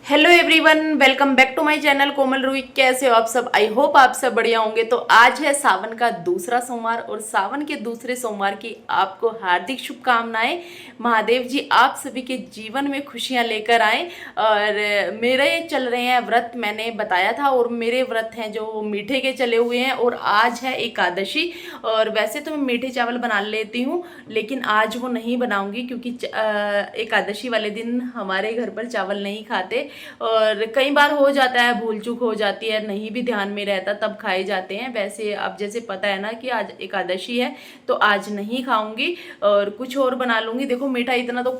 Hello everyone, welcome back to my channel Komal Rui. कैसे हो आप सब? आई होप आप सब बढ़िया होंगे। तो आज है सावन का दूसरा सोमवार और सावन के दूसरे सोमवार की आपको हार्दिक शुभकामनाएं। महादेव जी आप सभी के जीवन में खुशियां लेकर आए। और मेरे ये चल रहे हैं व्रत, मैंने बताया था, और मेरे व्रत हैं जो मीठे के चले हुए हैं। और आज है एकादशी। और वैसे तो मैं मीठे चावल बना लेती हूँ, लेकिन आज वो नहीं बनाऊंगी क्योंकि एकादशी वाले दिन हमारे घर पर चावल नहीं खाते। और कई बार हो जाता है, भूल चूक हो जाती है, नहीं भी ध्यान में रहता तब खाए जाते हैं। वैसे अब जैसे पता है ना कि आज एकादशी है, तो आज नहीं खाऊंगी और कुछ और बना लूंगी। देखो मीठा इतना तो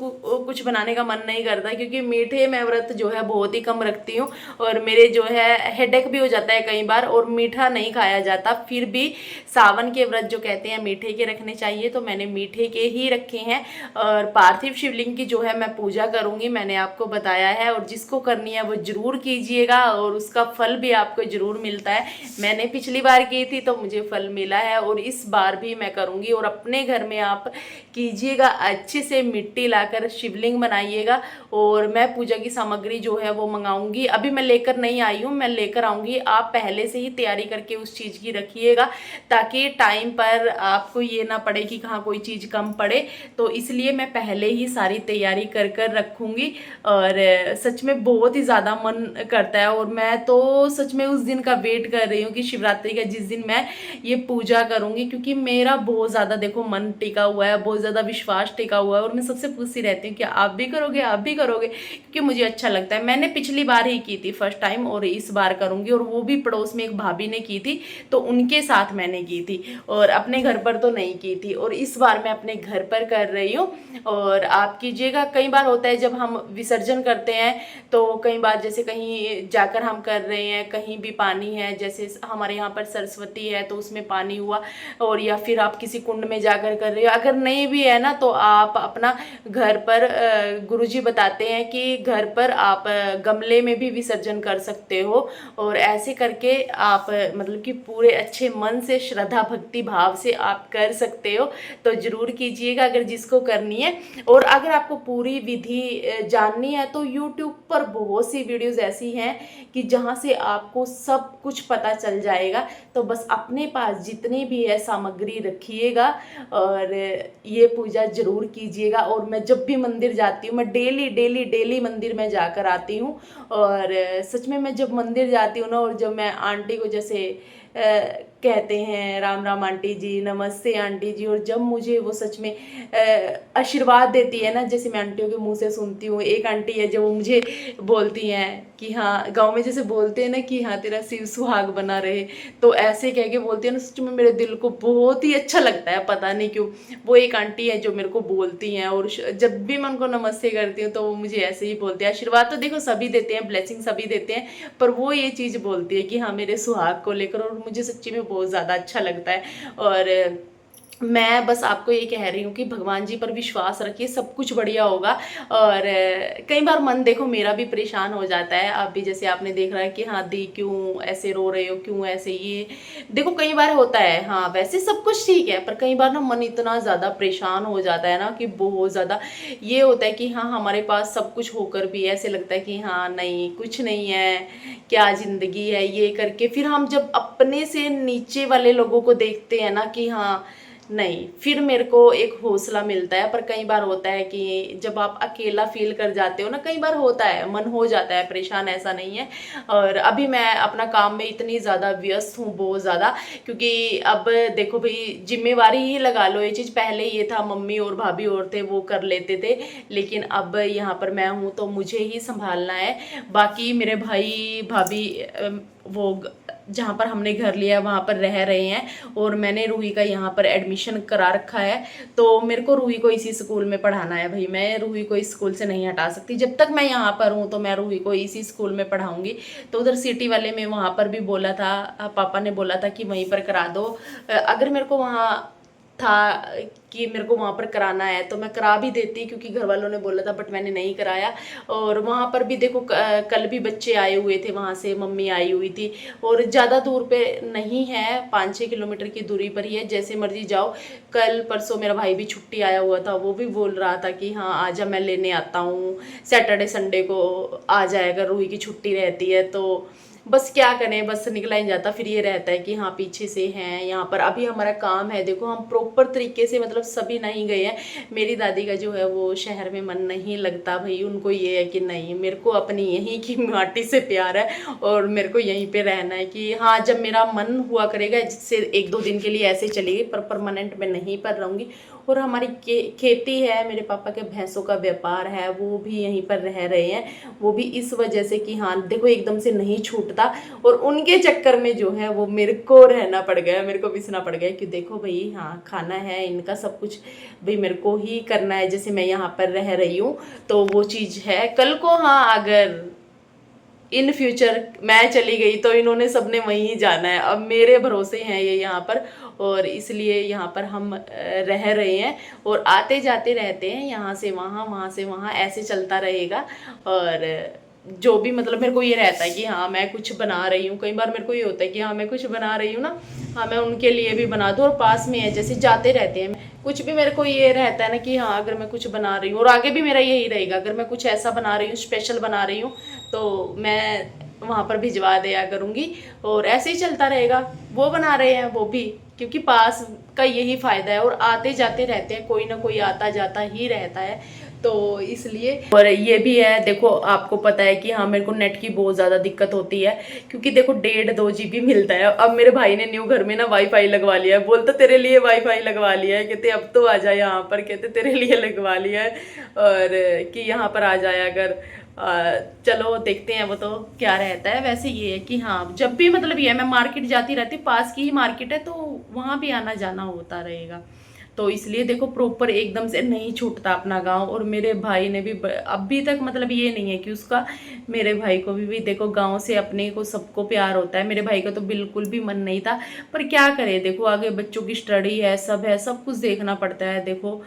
कुछ बनाने का मन नहीं करता, क्योंकि मीठे मैं व्रत जो है बहुत ही कम रखती हूँ। और मेरे जो है हेडेक भी हो जाता है कई बार, और मीठा नहीं खाया जाता। फिर भी सावन के व्रत जो कहते हैं मीठे के रखने चाहिए, तो मैंने मीठे के ही रखे हैं। और पार्थिव शिवलिंग की जो है मैं पूजा करूंगी, मैंने आपको बताया है। और जिसको करनी है वो जरूर कीजिएगा, और उसका फल भी आपको जरूर मिलता है। मैंने पिछली बार की थी तो मुझे फल मिला है, और इस बार भी मैं करूंगी। और अपने घर में आप कीजिएगा, अच्छे से मिट्टी लाकर शिवलिंग बनाइएगा। और मैं पूजा की सामग्री जो है वो मंगाऊंगी, अभी मैं लेकर नहीं आई हूँ, मैं लेकर आऊंगी। आप पहले से ही तैयारी करके उस चीज़ की रखिएगा, ताकि टाइम पर आपको ये ना पड़े कि कहाँ कोई चीज़ कम पड़े। तो इसलिए मैं पहले ही सारी तैयारी कर कर रखूंगी। और सच में बहुत ही ज़्यादा मन करता है, और मैं तो सच में उस दिन का वेट कर रही हूँ कि शिवरात्रि का जिस दिन मैं ये पूजा करूँगी, क्योंकि मेरा बहुत ज़्यादा देखो मन टिका हुआ है, बहुत ज़्यादा विश्वास टिका हुआ है। और मैं सबसे पूछती रहती हूँ कि आप भी करोगे, आप भी करोगे, क्योंकि मुझे अच्छा लगता है। मैंने पिछली बार ही की थी फर्स्ट टाइम, और इस बार करूँगी। और वो भी पड़ोस में एक भाभी ने की थी, तो उनके साथ मैंने की थी, और अपने घर पर तो नहीं की थी। और इस बार मैं अपने घर पर कर रही हूँ। और आप कीजिएगा। कई बार होता है जब हम विसर्जन करते हैं, तो कई बार जैसे कहीं जाकर हम कर रहे हैं, कहीं भी पानी है, जैसे हमारे यहाँ पर सरस्वती है तो उसमें पानी हुआ, और या फिर आप किसी कुंड में जाकर कर रहे हो। अगर नहीं भी है ना, तो आप अपना घर पर गुरुजी बताते हैं कि घर पर आप गमले में भी विसर्जन कर सकते हो। और ऐसे करके आप मतलब कि पूरे अच्छे मन से, श्रद्धा भक्ति भाव से आप कर सकते हो। तो जरूर कीजिएगा अगर जिसको करनी है। और अगर आपको पूरी विधि जाननी है, तो यूट्यूब पर बहुत सी वीडियोस ऐसी हैं कि जहाँ से आपको सब कुछ पता चल जाएगा। तो बस अपने पास जितनी भी है सामग्री रखिएगा, और ये पूजा जरूर कीजिएगा। और मैं जब भी मंदिर जाती हूँ, मैं डेली डेली डेली मंदिर में जाकर आती हूँ। और सच में मैं जब मंदिर जाती हूँ ना, और जब मैं आंटी को जैसे कहते हैं राम राम आंटी जी, नमस्ते आंटी जी, और जब मुझे वो सच में आशीर्वाद देती है ना, जैसे मैं आंटियों के मुंह से सुनती हूँ। एक आंटी है जो मुझे बोलती हैं कि हाँ, गांव में जैसे बोलते हैं ना कि हाँ तेरा शिव सुहाग बना रहे, तो ऐसे कह के बोलती है ना, सच में मेरे दिल को बहुत ही अच्छा लगता है। पता नहीं क्यों वो एक आंटी है जो मेरे को बोलती हैं, और जब भी मैं उनको नमस्ते करती हूँ तो वो मुझे ऐसे ही बोलते हैं। आशीर्वाद तो देखो सभी देते हैं, ब्लेसिंग सभी देते हैं, पर वो ये चीज़ बोलती है कि हाँ मेरे सुहाग को लेकर। और मुझे सच्ची में बहुत ज़्यादा अच्छा लगता है। और मैं बस आपको ये कह रही हूँ कि भगवान जी पर विश्वास रखिए, सब कुछ बढ़िया होगा। और कई बार मन देखो मेरा भी परेशान हो जाता है। आप भी जैसे आपने देख रहा है कि हाँ दी क्यों ऐसे रो रहे हो, क्यों ऐसे, ये देखो कई बार होता है। हाँ वैसे सब कुछ ठीक है, पर कई बार ना मन इतना ज़्यादा परेशान हो जाता है ना कि बहुत ज़्यादा ये होता है कि हाँ हमारे पास सब कुछ होकर भी ऐसे लगता है कि हाँ नहीं कुछ नहीं है, क्या ज़िंदगी है, ये करके फिर हम जब अपने से नीचे वाले लोगों को देखते हैं ना कि हाँ नहीं, फिर मेरे को एक हौसला मिलता है। पर कई बार होता है कि जब आप अकेला फील कर जाते हो ना, कई बार होता है मन हो जाता है परेशान, ऐसा नहीं है। और अभी मैं अपना काम में इतनी ज़्यादा व्यस्त हूँ, बहुत ज़्यादा, क्योंकि अब देखो भाई जिम्मेवारी ही लगा लो ये चीज़। पहले ये था मम्मी और भाभी और थे वो कर लेते थे, लेकिन अब यहाँ पर मैं हूँ तो मुझे ही संभालना है। बाकी मेरे भाई भाभी वो जहाँ पर हमने घर लिया है वहाँ पर रह रहे हैं, और मैंने रूही का यहाँ पर एडमिशन करा रखा है। तो मेरे को रूही को इसी स्कूल में पढ़ाना है भाई, मैं रूही को इस स्कूल से नहीं हटा सकती। जब तक मैं यहाँ पर हूँ तो मैं रूही को इसी स्कूल में पढ़ाऊँगी। तो उधर सिटी वाले में वहाँ पर भी बोला था, पापा ने बोला था कि वहीं पर करा दो। अगर मेरे को वहाँ था कि मेरे को वहाँ पर कराना है तो मैं करा भी देती, क्योंकि घर वालों ने बोला था, बट मैंने नहीं कराया। और वहाँ पर भी देखो कल भी बच्चे आए हुए थे, वहाँ से मम्मी आई हुई थी, और ज़्यादा दूर पे नहीं है, 5-6 किलोमीटर की दूरी पर ही है, जैसे मर्जी जाओ। कल परसों मेरा भाई भी छुट्टी आया हुआ था, वो भी बोल रहा था कि हाँ आजा, मैं लेने आता हूँ, सैटरडे संडे को आ जाएगा, रूही की छुट्टी रहती है। तो बस क्या करें, बस निकला ही जाता। फिर ये रहता है कि हाँ पीछे से हैं यहाँ पर, अभी हमारा काम है, देखो हम प्रॉपर तरीके से मतलब सभी नहीं गए हैं। मेरी दादी का जो है वो शहर में मन नहीं लगता भाई, उनको ये है कि नहीं, मेरे को अपनी यहीं की माटी से प्यार है और मेरे को यहीं पे रहना है। कि हाँ जब मेरा मन हुआ करेगा, जिससे 1-2 दिन के लिए ऐसे चलेगी, पर परमानेंट में नहीं पर रहूँगी। और हमारी खेती है, मेरे पापा के भैंसों का व्यापार है, वो भी यहीं पर रह रहे हैं, वो भी इस वजह से कि हाँ देखो एकदम से नहीं छूटता। और उनके चक्कर में जो है वो मेरे को रहना पड़ गया, मेरे को पिसना पड़ गया कि देखो भाई हाँ खाना है इनका, सब कुछ भाई मेरे को ही करना है, जैसे मैं यहाँ पर रह रही हूँ तो वो चीज़ है। कल को हाँ अगर इन फ्यूचर मैं चली गई तो इन्होंने सबने वहीं जाना है, अब मेरे भरोसे हैं ये यहाँ पर, और इसलिए यहाँ पर हम रह रहे हैं और आते जाते रहते हैं, यहाँ से वहाँ, वहाँ से वहाँ, ऐसे चलता रहेगा। और जो भी मतलब मेरे को ये रहता है कि हाँ मैं कुछ बना रही हूँ, कई बार मेरे को ये होता है कि हाँ मैं कुछ बना रही हूँ ना, हाँ मैं उनके लिए भी बना दूँ, और पास में है जैसे जाते रहते हैं, कुछ भी मेरे को ये रहता है ना कि हाँ अगर मैं कुछ बना रही हूँ, और आगे भी मेरा यही रहेगा, अगर मैं कुछ ऐसा बना रही हूँ, स्पेशल बना रही हूँ, तो मैं वहाँ पर भिजवा दिया करूँगी, और ऐसे ही चलता रहेगा। वो बना रहे हैं वो भी, क्योंकि पास का यही फ़ायदा है, और आते जाते रहते हैं, कोई ना कोई आता जाता ही रहता है, तो इसलिए। और ये भी है देखो, आपको पता है कि हाँ मेरे को नेट की बहुत ज़्यादा दिक्कत होती है, क्योंकि देखो 1.5-2 GB मिलता है। अब मेरे भाई ने न्यू घर में ना वाईफाई लगवा लिया है, बोलता तेरे लिए वाईफाई लगवा लिया है, कहते अब तो आ जाए यहाँ पर, कहते तेरे लिए लगवा लिया है, और कि यहाँ पर आ जाए अगर चलो देखते हैं वो तो क्या रहता है। वैसे ये है कि हाँ जब भी मतलब ये है, मैं मार्केट जाती रहती, पास की ही मार्केट है, तो वहाँ भी आना जाना होता रहेगा, तो इसलिए देखो प्रॉपर एकदम से नहीं छूटता अपना गांव। और मेरे भाई ने भी अभी तक मतलब ये नहीं है कि उसका, मेरे भाई को भी देखो गांव से अपने को सबको प्यार होता है, मेरे भाई का तो बिल्कुल भी मन नहीं था, पर क्या करे देखो आगे बच्चों की स्टडी है, सब कुछ देखना पड़ता है। देखो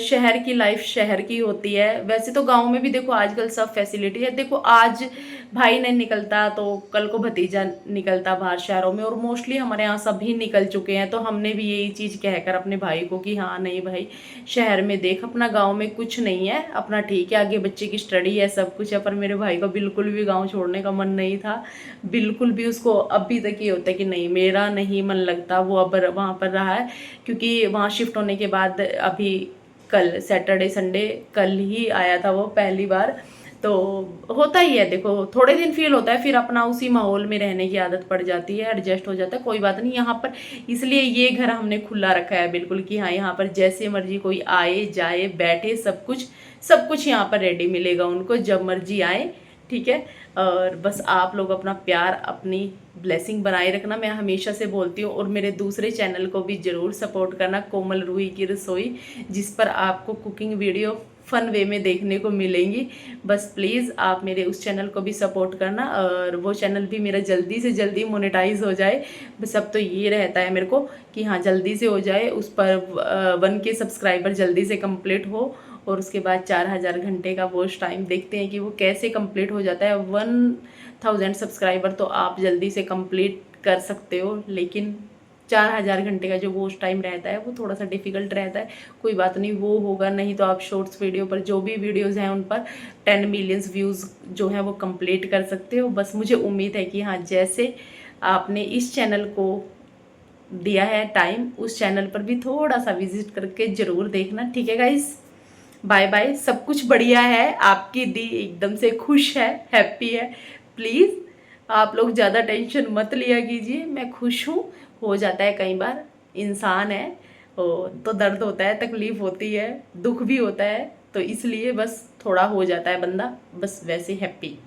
शहर की लाइफ शहर की होती है, वैसे तो गाँव में भी देखो आजकल सब फैसिलिटी है। देखो आज भाई नहीं निकलता तो कल को भतीजा निकलता बाहर शहरों में, और मोस्टली हमारे यहाँ सभी निकल चुके हैं, तो हमने भी यही चीज़ कहकर अपने भाई को कि हाँ नहीं भाई शहर में देख, अपना गांव में कुछ नहीं है, अपना ठीक है, आगे बच्चे की स्टडी है, सब कुछ है। पर मेरे भाई को बिल्कुल भी गांव छोड़ने का मन नहीं था, बिल्कुल भी। उसको अभी तक ये होता है कि नहीं मेरा नहीं मन लगता, वो अब वहाँ पर रहा है, क्योंकि वहाँ शिफ्ट होने के बाद अभी कल सैटरडे संडे कल ही आया था वो पहली बार। तो होता ही है देखो, थोड़े दिन फील होता है, फिर अपना उसी माहौल में रहने की आदत पड़ जाती है, एडजस्ट हो जाता है, कोई बात नहीं यहाँ पर। इसलिए ये घर हमने खुला रखा है बिल्कुल कि हाँ यहाँ पर जैसे मर्जी कोई आए जाए बैठे, सब कुछ यहाँ पर रेडी मिलेगा उनको, जब मर्जी आए, ठीक है। और बस आप लोग अपना प्यार, अपनी ब्लेसिंग बनाए रखना, मैं हमेशा से बोलती हूँ। और मेरे दूसरे चैनल को भी ज़रूर सपोर्ट करना, कोमल रूही की रसोई, जिस पर आपको कुकिंग वीडियो फन वे में देखने को मिलेंगी। बस प्लीज़ आप मेरे उस चैनल को भी सपोर्ट करना, और वो चैनल भी मेरा जल्दी से जल्दी मोनेटाइज हो जाए। बस अब तो ये रहता है मेरे को कि हाँ जल्दी से हो जाए, उस पर 1K सब्सक्राइबर जल्दी से कंप्लीट हो, और उसके बाद 4000 घंटे का वॉच टाइम देखते हैं कि वो कैसे कंप्लीट हो जाता है। 1000 सब्सक्राइबर तो आप जल्दी से कंप्लीट कर सकते हो, लेकिन 4000 घंटे का जो वॉच टाइम रहता है वो थोड़ा सा डिफिकल्ट रहता है। कोई बात नहीं, वो होगा, नहीं तो आप शॉर्ट्स वीडियो पर जो भी वीडियोज़ हैं उन पर 10 मिलियंस व्यूज़ जो हैं वो कंप्लीट कर सकते हो। बस मुझे उम्मीद है कि हाँ जैसे आपने इस चैनल को दिया है टाइम, उस चैनल पर भी थोड़ा सा विजिट करके ज़रूर देखना, ठीक है गाइस। बाय बाय, सब कुछ बढ़िया है, आपकी दी एकदम से खुश है, हैप्पी है। प्लीज़ आप लोग ज़्यादा टेंशन मत लिया कीजिए, मैं खुश हूँ। हो जाता है कई बार, इंसान है तो दर्द होता है, तकलीफ़ होती है, दुख भी होता है, तो इसलिए बस थोड़ा हो जाता है बंदा, बस वैसे हैप्पी।